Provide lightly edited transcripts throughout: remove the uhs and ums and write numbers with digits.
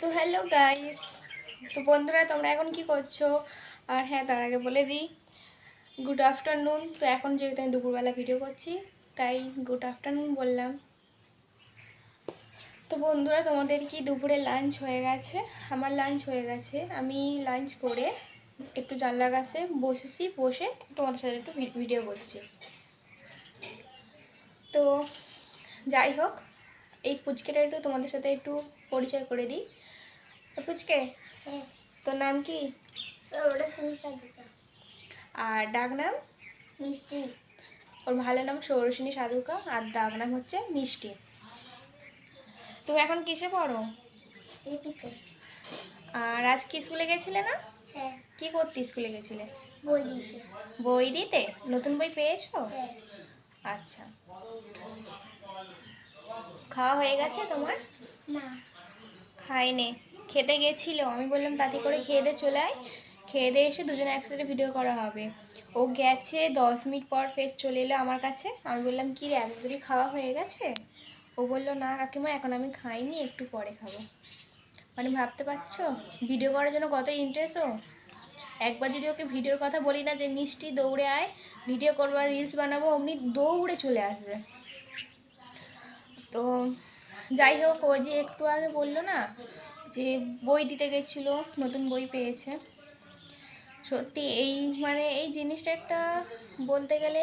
তো hello guys, তো বন্ধুরা তোমরা এখন কি করছো? আর হ্যাঁ, তার আগে বলে দিই গুড আফটারনুন। তো এখন যেহেতু আমি দুপুরবেলা ভিডিও করছি তাই গুড আফটারনুন বললাম। তো বন্ধুরা, তোমাদের কি দুপুরে লাঞ্চ হয়ে গেছে? আমার লাঞ্চ হয়ে গেছে। আমি লাঞ্চ করে একটু জানলার কাছে বসেছি, বসে তোমাদের সাথে একটু ভিডিও করছি। তো যাই হোক, এই পুচকেটা একটু তোমাদের সাথে একটু পরিচয় করে দিই। পুচকে, তোর নাম কি? আর ডাক নাম? মিষ্টি। ওর ভালো নাম সৌরসিনী সাধুকা আর ডাক নাম হচ্ছে মিষ্টি। তুমি এখন কিসে পড়ো? আর আজ কি স্কুলে গেছিলে না? হ্যাঁ। কি করতে স্কুলে গেছিলে? বই দিতে। বই দিতে? নতুন বই পেয়েছো? হ্যাঁ। আচ্ছা, খাওয়া হয়ে গেছে তোমার? না। খাইনি, খেতে গেছিল। আমি বললাম তাড়াতাড়ি করে খেয়ে দিয়ে চলে আয়, খেয়ে দিয়ে এসে দুজনে একসাথে ভিডিও করা হবে। ও গেছে, 10 মিনিট পর ফের চলে এলো আমার কাছে। আমি বললাম কি রে, এতদিনই খাওয়া হয়ে গেছে? ও বললো না কাকিমা, এখন আমি খাইনি, একটু পরে খাবো। মানে ভাবতে পারছো ভিডিও করার জন্য কত ইন্টারেস্ট ও। একবার যদি ওকে ভিডিওর কথা বলি না যে মিষ্টি দৌড়ে আয় ভিডিও করবো আর রিলস বানাবো, অমনি দৌড়ে চলে আসবে। তো যাই হোক, ও যে একটু আগে বললো না যে বই দিতে গেছিলো, নতুন বই পেয়েছে। সত্যি এই এই জিনিসটা একটা বলতে গেলে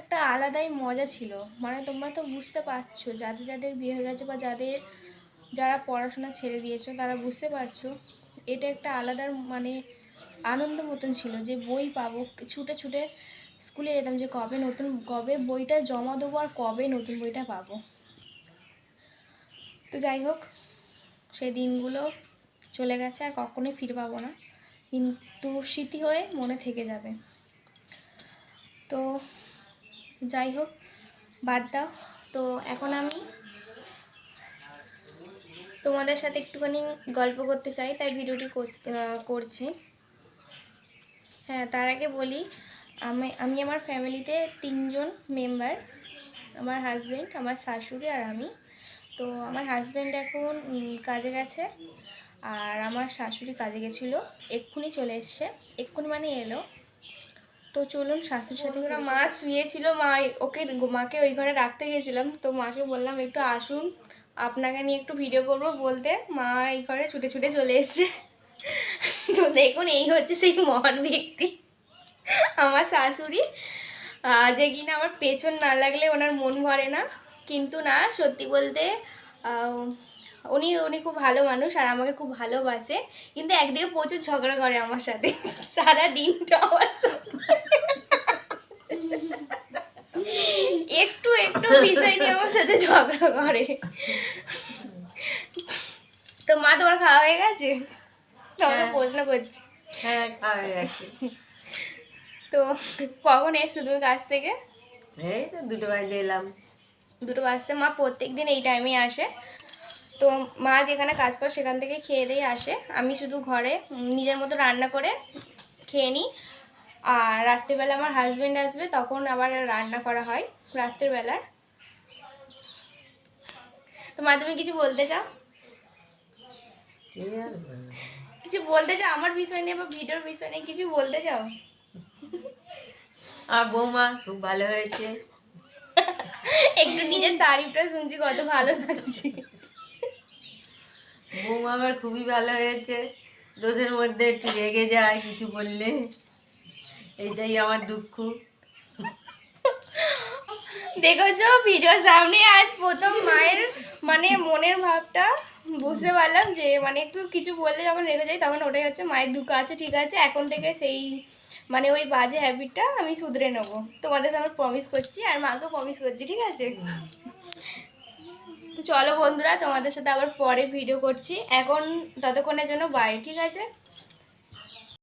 একটা আলাদাই মজা ছিল। মানে তোমরা তো বুঝতে পারছো, যাদের যাদের বিয়ে হয়ে গেছে বা যারা পড়াশোনা ছেড়ে দিয়েছো তারা বুঝতে পারছো এটা একটা আলাদা আনন্দ মতন ছিল যে বই পাবো। ছুটে ছুটে স্কুলে যেতাম যে কবে বইটা জমা দেবো আর কবে নতুন বইটা পাবো। তো যাই হোক, সেই দিনগুলো চলে গেছে, আর কখনোই ফিরে পাবো না, কিন্তু স্মৃতি হয়ে মনে থেকে যাবে। তো যাই হোক, বাদ দাও। তো এখন আমি তোমাদের সাথে একটুখানি গল্প করতে চাই, তাই ভিডিওটি করছি। হ্যাঁ, তার আগে বলি আমি আমার ফ্যামিলিতে 3জন মেম্বার, আমার হাজব্যান্ড, আমার শাশুড়ি আর আমি। তো আমার হাজব্যান্ড এখন কাজে গেছে, আর আমার শাশুড়ি কাজে গেছিলো, এক্ষুনি চলে এসছে। এক্ষুনি মানে এলো। তো চলুন শাশুড়ির সাথে করে। মা শুয়েছিল, মাকে ওই ঘরে রাখতে গেছিলাম। তো মাকে বললাম একটু আসুন, আপনাকে নিয়ে একটু ভিডিও করব বলতে, মা এই ঘরে ছুটে ছুটে চলে এসছে। তো দেখুন, এই হচ্ছে সেই মহান ব্যক্তি আমার শাশুড়ি, যে কিনা আমার পেছন না লাগলে ওনার মন ভরে না। কিন্তু না, সত্যি বলতে উনি খুব ভালো মানুষ আর আমাকে খুব ভালোবাসে, কিন্তু একদিকে প্রচুর ঝগড়া করে আমার সাথে সারা দিনটা আমার সাথে। একটু একটু বিষয় নিয়ে আমার সাথে ঝগড়া করে। তো মা, তোমার খাওয়া হয়ে গেছে? তোমাকে প্রশ্ন করছি। হ্যাঁ, খাওয়া হয়ে গেছে। তো কখন এসছো তুমি কাজ থেকে? এই তো 2টো বাজে এলাম। 2টো বাজতে? মা প্রত্যেক দিন এই টাইমেই আসে। তো মা যেখানে কাজ করে সেখান থেকে খেয়ে দিয়ে আসে, আমি শুধু ঘরে নিজের মতো রান্না করে খেয়ে নিই। আর রাত্রেবেলা আমার হাজব্যান্ড আসবে, তখন আবার রান্না করা হয় রাত্রেবেলায়। তো মা, তুমি কিছু বলতে চাও? কিছু বলতে চাও আমার বিষয় নিয়ে বা ভিডিওর বিষয় নিয়ে কিছু বলতে চাও? আর বৌমা খুব ভালো হয়েছে। একটু নিজের তারিফটা শুনছি, কত ভালো লাগছে। বৌমা আমার খুবই ভালো হয়েছে। দোষের মধ্যে একটু রেগে যায় কিছু বললে, এইটাই আমার দুঃখ। দেখেছো ভিডিওর সামনে আজ প্রথম মায়ের মনের ভাবটা বুঝতে পারলাম, যে একটু কিছু বললে যখন রেগে যাই তখন ওটাই হচ্ছে মায়ের দুঃখ। আছে, ঠিক আছে, এখন থেকে সেই ওই বাজে হ্যাবিটটা আমি শুধরে নেবো, তোমাদের সামনে প্রমিস করছি, আর মাকেও প্রমিস করছি, ঠিক আছে? তো চলো বন্ধুরা, তোমাদের সাথে আবার পরে ভিডিও করছি। এখন ততক্ষণের জন্য বাই, ঠিক আছে?